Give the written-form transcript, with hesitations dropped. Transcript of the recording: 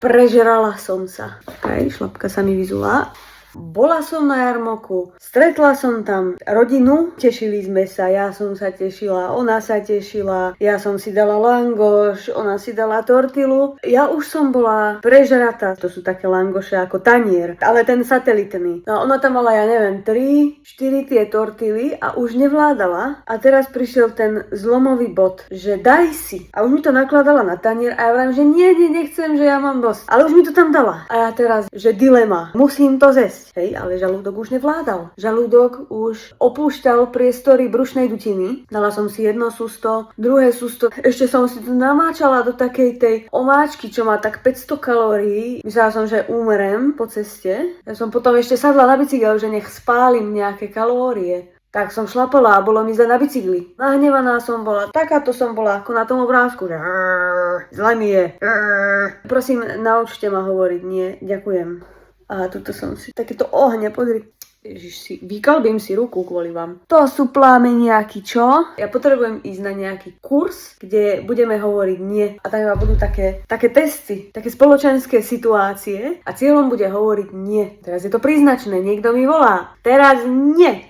Prežrala som sa. Šlapka sa mi vyzula. Bola som na jarmoku, stretla som tam rodinu, tešili sme sa, ja som sa tešila, ona sa tešila, ja som si dala langoš, ona si dala tortilu. Ja už som bola prežratá, to sú také langoše ako tanier, ale ten satelitný. No ona tam mala, ja neviem, 3-4 tie tortily a už nevládala. A teraz prišiel ten zlomový bod, že daj si. A už mi to nakladala na tanier a ja vravím, že nie, nechcem, že ja mám dosť. Ale už mi to tam dala. A ja teraz, že dilema, musím to zjesť. Hej, ale žalúdok už nevládal. Žalúdok už opúšťal priestory brušnej dutiny. Dala som si jedno sústo, druhé sústo. Ešte som si to namáčala do takej tej omáčky, čo má tak 500 kalórií. Myslela som, že umrem po ceste. Ja som potom ešte sadla na bicykel, že nech spálim nejaké kalórie. Tak som šlapala a bolo mi zle na bicykli. Nahnevaná som bola, takáto som bola, ako na tom obrázku, že zle mi je. Prosím, naučte ma hovoriť, nie, ďakujem. A tuto som si takéto ohne, pozri. Ježiš, vykalbím si ruku kvôli vám. To sú plámeniaky, čo? Ja potrebujem ísť na nejaký kurz, kde budeme hovoriť nie. A tam budú také testy, také spoločenské situácie a cieľom bude hovoriť nie. Teraz je to príznačné, niekto mi volá. Teraz nie.